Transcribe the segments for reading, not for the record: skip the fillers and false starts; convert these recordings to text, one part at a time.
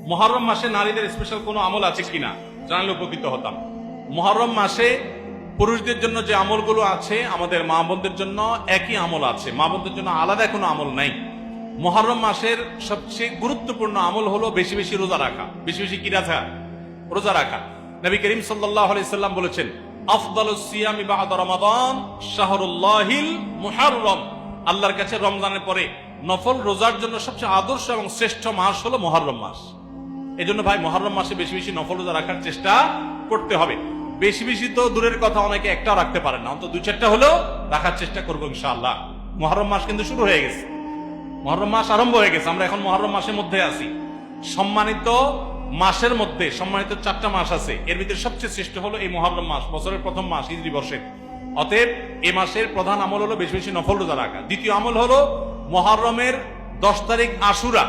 মুহররম মাসে নারীদের স্পেশাল কোনো আমল আছে কিনা জানলে উপকৃত হতাম। মুহররম মাসে পুরুষদের জন্য যে আমলগুলো আছে আমাদের মা বোনদের জন্য একই আমল আছে, মা বোনদের জন্য আলাদা কোনো আমল নাই। মুহররম মাসের সবচেয়ে গুরুত্বপূর্ণ আমল হলো বেশি বেশি রোজা রাখা। বেশি বেশি কি রাখা? রোজা রাখা। নবী করিম সাল্লাল্লাহু আলাইহি সাল্লাম বলেছেন, আফদালুস সিয়ামি বা'দা রমাদান শাহরুল্লাহিল মুহররম। আল্লাহর কাছে রমজানের পরে নফল রোজার জন্য সবচেয়ে আদর্শ এবং শ্রেষ্ঠ মাস হলো মুহররম মাস। এজন্য ভাই মুহররম মাসে বেশি বেশি নফল রোজা রাখার চেষ্টা করতে হবে। বেশি বেশি তো দূরের কথা, অনেকে একটাও রাখতে পারেন না, অন্তত 2-4টা হলেও রাখার চেষ্টা করবো ইনশাআল্লাহ। মুহররম মাস কিন্তু শুরু হয়ে গেছে, মুহররম মাস আরম্ভ হয়ে গেছে। আমরা এখন মুহররম মাসের মধ্যে আছি। সম্মানিত মাসের মধ্যে সম্মানিত 4টা মাস আছে, এর ভিতরে সবচেয়ে শ্রেষ্ঠ হলো এই মুহররম মাস, বছরের প্রথম মাস, হিজরি বর্ষের। অতএব এই মাসের প্রধান আমল হলো বেশি বেশি নফল রোজা রাখা। দ্বিতীয় আমল হলো মুহররমের 10 তারিখ আশুরা,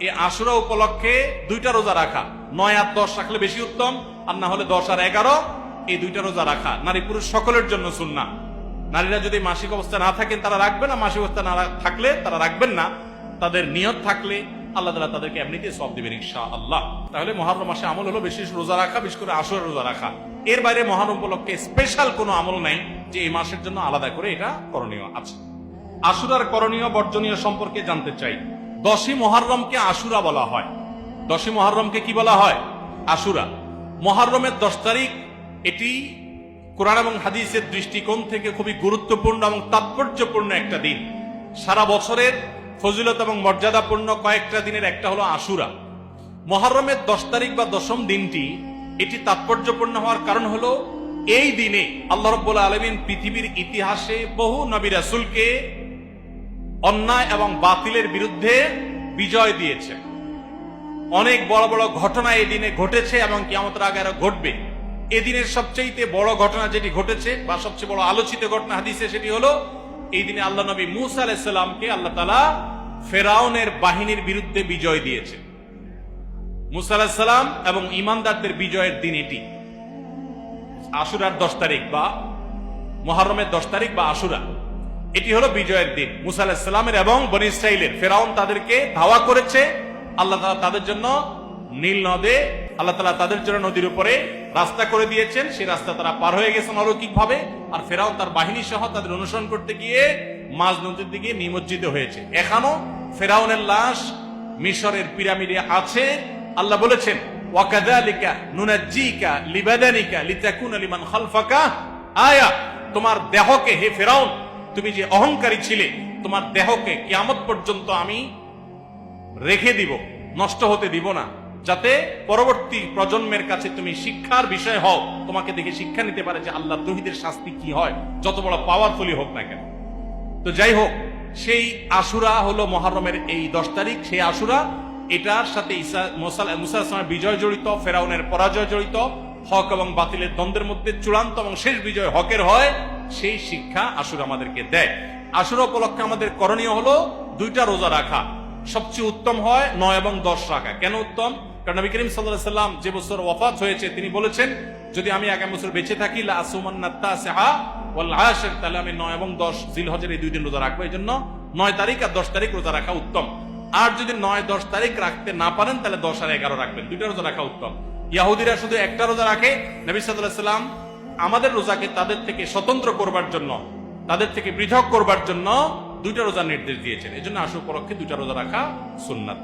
এই আশুরা উপলক্ষে 2টা রোজা রাখা। 9 আর 10 রাখলে বেশি উত্তম, আর না হলে 10 আর 11 এই 2টা রোজা রাখা নারী পুরুষ সকলের জন্য সুন্নাহ। নারীরা যদি মাসিক অবস্থা না থাকেন তারা রাখবেন না, মাসিক অবস্থা না থাকলে তারা রাখবেন না। তাদের নিয়ত থাকলে আল্লাহ তাআলা তাদেরকে এমনিতেই সওয়াব দিবেন ইনশাআল্লাহ। তাহলে মুহররম মাসে আমল হলো বেশি রোজা রাখা, বিশেষ করে আশুরা রোজা রাখা। এর বাইরে মুহররম উপলক্ষে স্পেশাল কোনো আমল নাই যে এই মাসের জন্য আলাদা করে এটা করণীয় আছে। আশুরার করণীয় বর্জনীয় সম্পর্কে জানতে চাই। 10ই মুহররমকে আশুরা বলা হয়। 10ই মুহররমকে কি বলা হয়? আশুরা। মুহররমের 10 তারিখ এটি কোরআন এবং হাদিসের দৃষ্টিকোণ থেকে খুবই গুরুত্বপূর্ণ এবং তাৎপর্যপূর্ণ একটা দিন। সারা বছরের ফজিলত এবং মর্যাদাপূর্ণ কয়েকটা দিনের একটা হলো আশুরা। মুহররমের 10 তারিখ বা 10ম দিনটি এটি তাৎপর্যপূর্ণ হওয়ার কারণ হলো এই দিনে আল্লাহ রাব্বুল আলামিন পৃথিবীর ইতিহাসে বহু নবী রাসূলকে অন্যায় এবং বাতিলের বিরুদ্ধে বিজয় দিয়েছে। অনেক বড় বড় ঘটনা এই দিনে ঘটেছে এবং কিয়ামতের আগে আরো ঘটবে। এদিনের সবচেয়ে বড় ঘটনা যেটি ঘটেছে বা সবচেয়ে বড় আলোচিত ঘটনা হাদিসে, সেটি হলো এই দিনে আল্লাহ নবী মূসা আলাইহিস সালামকে আল্লাহ তাআলা ফেরাউনের বাহিনীর বিরুদ্ধে বিজয় দিয়েছে। মূসা আলাইহিস সালাম এবং ঈমানদারদের বিজয়ের দিন এটি। আশুরার 10 তারিখ বা মুহররমের 10 তারিখ বা আশুরা, এটি হলো বিজয়ের দিন মূসা আলাইহিস সালামের এবং বনী ইসরাইলের। ফেরাউন তাদেরকে ধাওয়া করেছে, আল্লাহ তাআলা তাদের জন্য নীল নদে আল্লাহ তাআলা তাদের জন্য নদীর উপরে রাস্তা করে দিয়েছেন। সেই রাস্তা তারা পার হয়ে গেছেন অলৌকিক ভাবে। আর ফেরাউন তার বাহিনী সহ তাদের অনুসরণ করতে গিয়ে মাঝ নদীর দিকে নিমজ্জিত হয়েছে। এখনো ফেরাউনের লাশ মিশরের পিরামিডে আছে। আল্লাহ বলেছেন, ওয়াকাযালিকা নুনাজ্জিকা লিবাদানিকা লিতাকুনা লিমান খালফাকা আয়া। তোমার দেহকে, হে ফেরাউন, তুমি যে অহংকারী ছিলে, তোমার দেহকে কিয়ামত পর্যন্ত আমি রেখে দিব, নষ্ট হতে দিব না, যাতে পরবর্তী প্রজন্মের কাছে তুমি শিক্ষার বিষয় হও, তোমাকে দেখে শিক্ষা নিতে পারে যে আল্লাহ তৌহিদের শাস্তি কি হয়, যত বড় পাওয়ারফুলি হোক না কেন। তো যাই হোক, সেই আশুরা হলো মুহররমের এই 10 তারিখ। সেই আশুরা, এটার সাথে মূসা আলাইহিস সালামের বিজয় জড়িত, ফেরাউনের পরাজয় জড়িত। হক এবং বাতিলের দ্বন্দ্বের মধ্যে চূড়ান্ত এবং শেষ বিজয় হকের হয়, সেই শিক্ষা আশুরা আমাদেরকে দেয়। আশুরা উপলক্ষে আমাদের করণীয় হলো 2টা রোজা রাখা। সবচেয়ে উত্তম হয় 9 এবং 10 রাখা। কেন উত্তম? কারণ নবী করিম সাল্লাল্লাহু আলাইহি সাল্লাম যে বছর ওয়াফাত হয়েছে তিনি বলেছেন, যদি আমি আগামী বছর বেঁচে থাকি লা আসুমান্নাত তাসিআ ওয়াল আশর, তাহলে আমি 9 এবং 10 জিলহজের এই 2 দিন রোজা রাখবো। এজন্য 9 তারিখ আর 10 তারিখ রোজা রাখা উত্তম। আর যদি 9-10 তারিখ রাখতে না পারেন তাহলে 10 আর 11 রাখবেন। 2টা রোজা রাখা উত্তম। ইহুদিরা শুধু একটা রোজা রাখে। নবী সাল্লাল্লাহু আলাইহি সাল্লাম আমাদের রোজাকে তাদের থেকে স্বতন্ত্র করবার জন্য, তাদের থেকে পৃথক করবার জন্য 2টা রোজার নির্দেশ দিয়েছেন। এজন্য আশুরা উপলক্ষে 2টা রোজা রাখা সুন্নাত।